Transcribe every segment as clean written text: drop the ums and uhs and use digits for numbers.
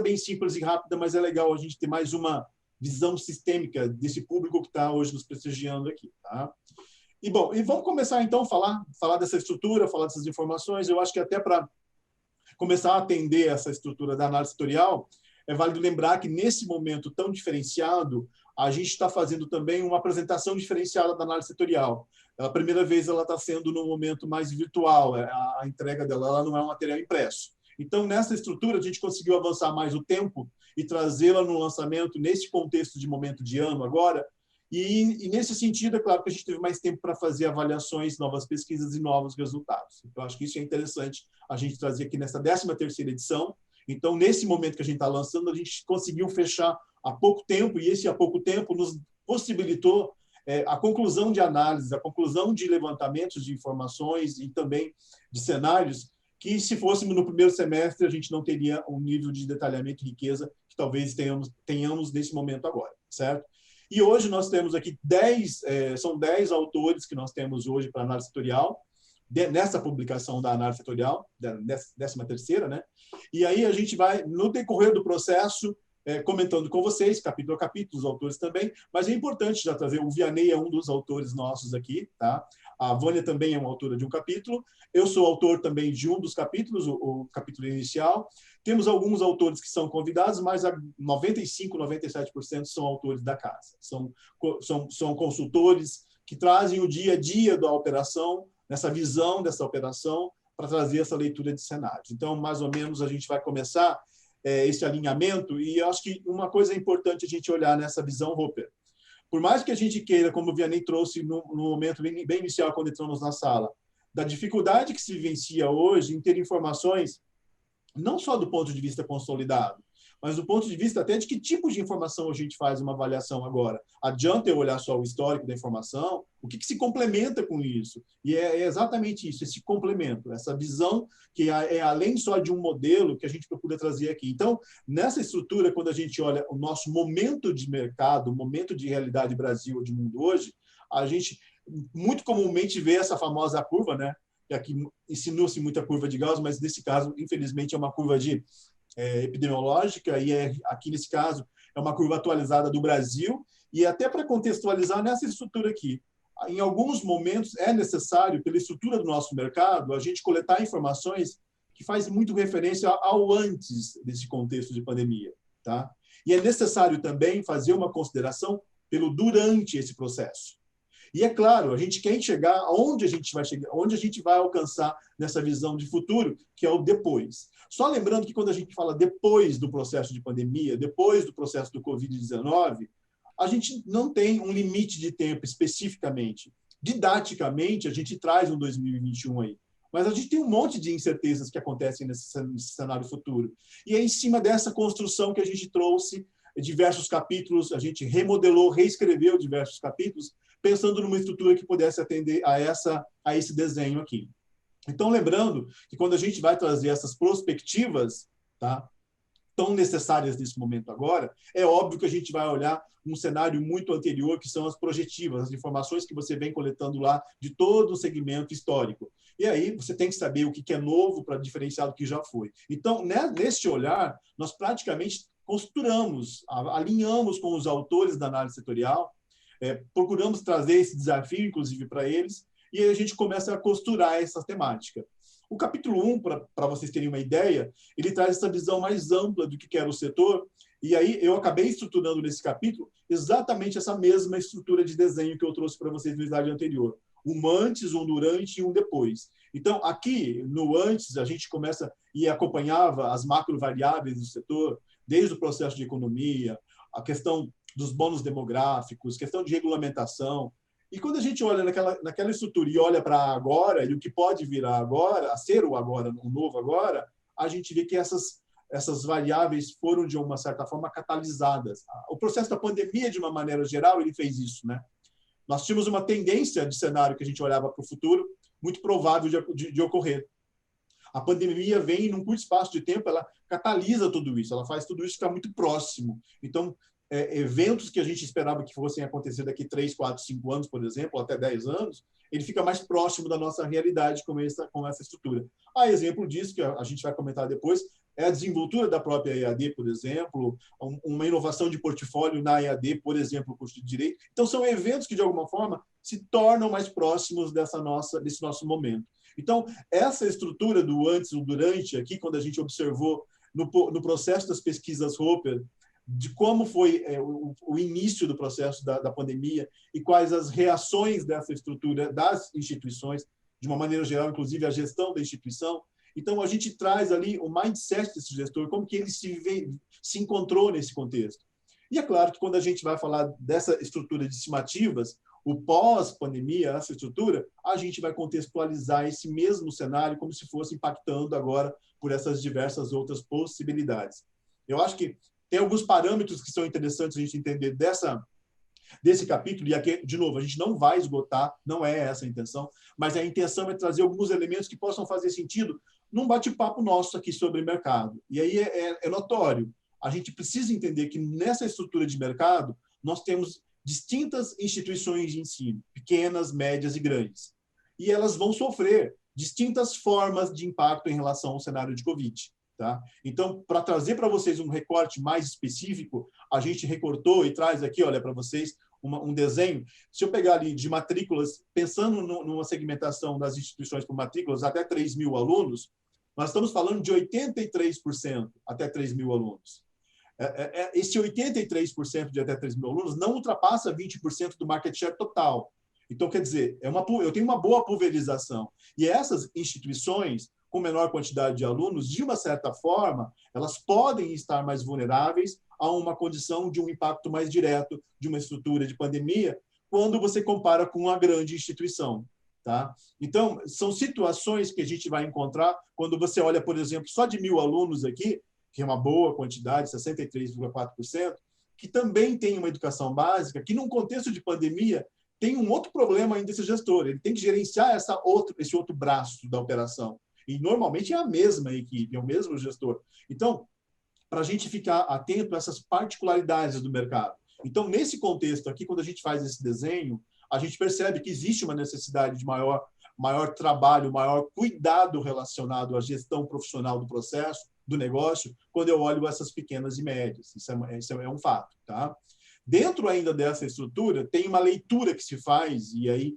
bem simples e rápida, mas é legal a gente ter mais uma visão sistêmica desse público que está hoje nos prestigiando aqui. Tá? E, bom, vamos começar, então, a falar dessa estrutura, falar dessas informações. Eu acho que até para começar a atender essa estrutura da análise setorial, é válido lembrar que, nesse momento tão diferenciado, a gente está fazendo também uma apresentação diferenciada da análise setorial. A primeira vez ela está sendo no momento mais virtual, a entrega dela ela não é um material impresso. Então, nessa estrutura, a gente conseguiu avançar mais o tempo e trazê-la no lançamento, nesse contexto de momento de ano agora. E nesse sentido, é claro que a gente teve mais tempo para fazer avaliações, novas pesquisas e novos resultados. Então, acho que isso é interessante a gente trazer aqui nessa 13ª edição. Então, nesse momento que a gente está lançando, a gente conseguiu fechar há pouco tempo, e esse há pouco tempo nos possibilitou a conclusão de análise, a conclusão de levantamentos de informações e também de cenários que, se fôssemos no primeiro semestre, a gente não teria um nível de detalhamento e riqueza que talvez tenhamos nesse momento agora, certo? E hoje nós temos aqui são 10 autores que nós temos hoje para análise setorial, nessa publicação da análise setorial, 13ª, né? E aí a gente vai, no decorrer do processo, comentando com vocês, capítulo a capítulo, os autores também, mas é importante já trazer, o Vianney é um dos autores nossos aqui, tá? A Vânia também é uma autora de um capítulo, eu sou autor também de um dos capítulos, o capítulo inicial. Temos alguns autores que são convidados, mas 95%, 97% são autores da casa. São consultores que trazem o dia a dia da operação, nessa visão dessa operação, para trazer essa leitura de cenários. Então, mais ou menos, a gente vai começar esse alinhamento, e eu acho que uma coisa importante a gente olhar nessa visão, Roper. Por mais que a gente queira, como o Vianney trouxe no momento bem inicial, quando entramos na sala, da dificuldade que se vivencia hoje em ter informações, não só do ponto de vista consolidado, mas do ponto de vista até de que tipo de informação a gente faz uma avaliação agora. Adianta eu olhar só o histórico da informação? O que se complementa com isso? E é exatamente isso, esse complemento, essa visão que é além só de um modelo que a gente procura trazer aqui. Então, nessa estrutura, quando a gente olha o nosso momento de mercado, o momento de realidade Brasil ou de mundo hoje, a gente muito comumente vê essa famosa curva, né? Que aqui insinua-se muita curva de Gauss, mas nesse caso, infelizmente, é uma curva epidemiológica, e aqui nesse caso é uma curva atualizada do Brasil, e até para contextualizar nessa estrutura aqui, em alguns momentos é necessário, pela estrutura do nosso mercado, a gente coletar informações que fazem muito referência ao antes desse contexto de pandemia, tá? E é necessário também fazer uma consideração pelo durante esse processo. E é claro, a gente quer chegar onde a gente vai chegar, onde a gente vai alcançar nessa visão de futuro, que é o depois. Só lembrando que quando a gente fala depois do processo de pandemia, depois do processo do Covid-19, a gente não tem um limite de tempo especificamente. Didaticamente, a gente traz um 2021 aí. Mas a gente tem um monte de incertezas que acontecem nesse cenário futuro. E é em cima dessa construção que a gente trouxe diversos capítulos, a gente remodelou, reescreveu diversos capítulos, pensando numa estrutura que pudesse atender a esse desenho aqui. Então, lembrando que quando a gente vai trazer essas prospectivas, tá, tão necessárias nesse momento agora, é óbvio que a gente vai olhar um cenário muito anterior, que são as projetivas, as informações que você vem coletando lá de todo o segmento histórico. E aí você tem que saber o que é novo para diferenciar do que já foi. Então, nesse olhar, nós praticamente costuramos, alinhamos com os autores da análise setorial, procuramos trazer esse desafio, inclusive, para eles, e aí a gente começa a costurar essa temática. O capítulo 1, para vocês terem uma ideia, ele traz essa visão mais ampla do que era o setor, e aí eu acabei estruturando nesse capítulo exatamente essa mesma estrutura de desenho que eu trouxe para vocês no slide anterior. Um antes, um durante e um depois. Então, aqui, no antes, a gente começa e acompanhava as macrovariáveis do setor, desde o processo de economia, a questão dos bônus demográficos, questão de regulamentação. E quando a gente olha naquela estrutura e olha para agora, e o que pode virar agora, a ser o agora, o novo agora, a gente vê que essas variáveis foram, de uma certa forma, catalisadas. O processo da pandemia, de uma maneira geral, ele fez isso, né? Nós tínhamos uma tendência de cenário que a gente olhava para o futuro, muito provável de ocorrer. A pandemia vem num curto espaço de tempo, ela catalisa tudo isso, ela faz tudo isso ficar muito próximo. Então, eventos que a gente esperava que fossem acontecer daqui 3, 4, 5 anos, por exemplo, ou até 10 anos, ele fica mais próximo da nossa realidade com essa estrutura. A exemplo disso, que a gente vai comentar depois, é a desenvoltura da própria EAD, por exemplo, uma inovação de portfólio na EAD, por exemplo, o curso de Direito. Então, são eventos que, de alguma forma, se tornam mais próximos desse nosso momento. Então, essa estrutura do antes e o durante, aqui, quando a gente observou no processo das pesquisas Roper, de como foi o início do processo da pandemia e quais as reações dessa estrutura das instituições, de uma maneira geral, inclusive a gestão da instituição. Então, a gente traz ali o mindset desse gestor, como que ele se encontrou nesse contexto. E é claro que quando a gente vai falar dessa estrutura de estimativas, o pós-pandemia, essa estrutura, a gente vai contextualizar esse mesmo cenário como se fosse impactando agora por essas diversas outras possibilidades. Eu acho que tem alguns parâmetros que são interessantes a gente entender desse capítulo, e aqui, de novo, a gente não vai esgotar, não é essa a intenção, mas a intenção é trazer alguns elementos que possam fazer sentido num bate-papo nosso aqui sobre mercado. E aí é notório. A gente precisa entender que nessa estrutura de mercado, nós temos distintas instituições de ensino, pequenas, médias e grandes. E elas vão sofrer distintas formas de impacto em relação ao cenário de Covid. Tá? Então, para trazer para vocês um recorte mais específico, a gente recortou e traz aqui, olha, para vocês um desenho. Se eu pegar ali de matrículas, pensando numa segmentação das instituições por matrículas, até 3 mil alunos, nós estamos falando de 83% até 3 mil alunos. Esse 83% de até 3 mil alunos não ultrapassa 20% do market share total. Então, quer dizer, eu tenho uma boa pulverização. E essas instituições, com menor quantidade de alunos, de uma certa forma, elas podem estar mais vulneráveis a uma condição de um impacto mais direto de uma estrutura de pandemia, quando você compara com uma grande instituição. Tá? Então, são situações que a gente vai encontrar quando você olha, por exemplo, só de 1.000 alunos aqui, que é uma boa quantidade, 63,4%, que também tem uma educação básica, que num contexto de pandemia tem um outro problema ainda esse gestor, ele tem que gerenciar esse outro braço da operação. E normalmente é a mesma equipe, é o mesmo gestor. Então, para a gente ficar atento a essas particularidades do mercado. Então, nesse contexto aqui, quando a gente faz esse desenho, a gente percebe que existe uma necessidade de maior trabalho, maior cuidado relacionado à gestão profissional do processo, do negócio, quando eu olho essas pequenas e médias. Isso é um fato. Tá? Dentro ainda dessa estrutura, tem uma leitura que se faz, e aí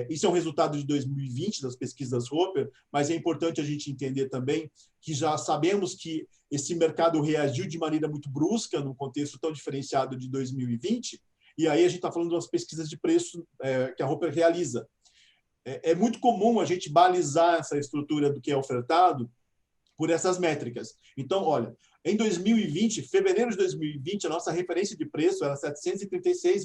isso é um resultado de 2020, das pesquisas Roper, mas é importante a gente entender também que já sabemos que esse mercado reagiu de maneira muito brusca num contexto tão diferenciado de 2020, e aí a gente está falando das pesquisas de preço que a Roper realiza. É muito comum a gente balizar essa estrutura do que é ofertado por essas métricas. Então, olha, em 2020, fevereiro de 2020, a nossa referência de preço era R$ 736.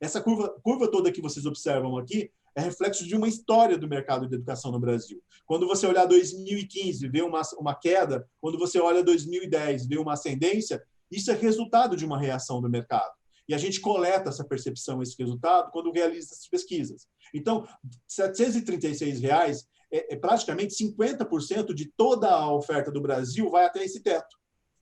Essa curva toda que vocês observam aqui é reflexo de uma história do mercado de educação no Brasil. Quando você olhar 2015, vê uma queda, quando você olha 2010, vê uma ascendência, isso é resultado de uma reação do mercado. E a gente coleta essa percepção, esse resultado, quando realiza essas pesquisas. Então, R$ 736 é praticamente 50% de toda a oferta do Brasil vai até esse teto.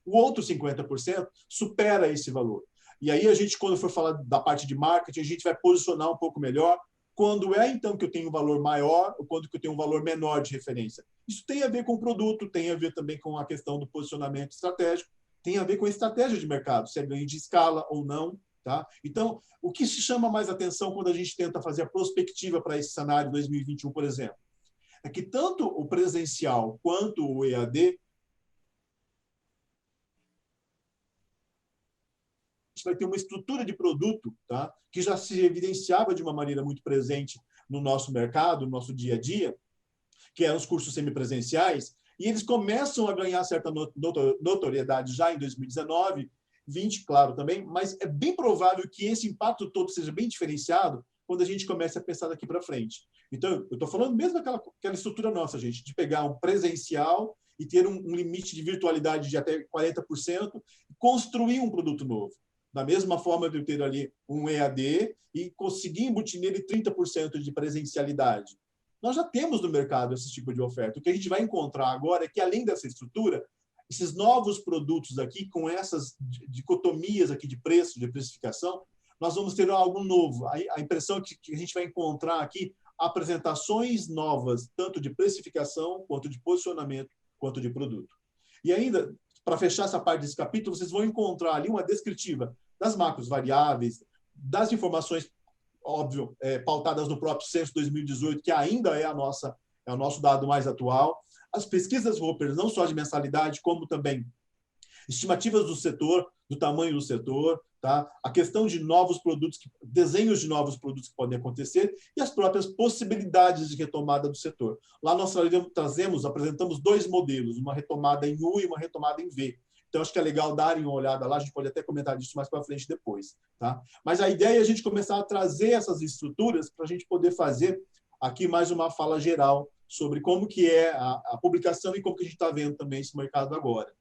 O outro 50% supera esse valor. E aí a gente, quando for falar da parte de marketing, a gente vai posicionar um pouco melhor quando então, que eu tenho um valor maior ou quando que eu tenho um valor menor de referência. Isso tem a ver com o produto, tem a ver também com a questão do posicionamento estratégico, tem a ver com a estratégia de mercado, se é ganho de escala ou não. Tá? Então, o que se chama mais atenção quando a gente tenta fazer a prospectiva para esse cenário 2021, por exemplo, é que tanto o presencial quanto o EAD vai ter uma estrutura de produto, tá? Que já se evidenciava de uma maneira muito presente no nosso mercado, no nosso dia a dia, que eram os cursos semipresenciais, e eles começam a ganhar certa notoriedade já em 2019, 20, claro, também, mas é bem provável que esse impacto todo seja bem diferenciado quando a gente começa a pensar daqui para frente. Então, eu estou falando mesmo daquela estrutura nossa, gente, de pegar um presencial e ter um limite de virtualidade de até 40% e construir um produto novo. Da mesma forma de eu ter ali um EAD e conseguir embutir nele 30% de presencialidade. Nós já temos no mercado esse tipo de oferta. O que a gente vai encontrar agora é que, além dessa estrutura, esses novos produtos aqui, com essas dicotomias aqui de preço, de precificação, nós vamos ter algo novo. A impressão é que a gente vai encontrar aqui apresentações novas, tanto de precificação, quanto de posicionamento, quanto de produto. E ainda, para fechar essa parte desse capítulo, vocês vão encontrar ali uma descritiva das macros variáveis, das informações, óbvio, pautadas no próprio censo 2018, que ainda é o nosso dado mais atual, as pesquisas Roper, não só de mensalidade, como também estimativas do setor, do tamanho do setor, tá? A questão de novos produtos, desenhos de novos produtos que podem acontecer e as próprias possibilidades de retomada do setor. Lá nós apresentamos dois modelos, uma retomada em U e uma retomada em V. Então, acho que é legal darem uma olhada lá, a gente pode até comentar disso mais para frente depois. Tá? Mas a ideia é a gente começar a trazer essas estruturas para a gente poder fazer aqui mais uma fala geral sobre como que é a publicação e como que a gente está vendo também esse mercado agora.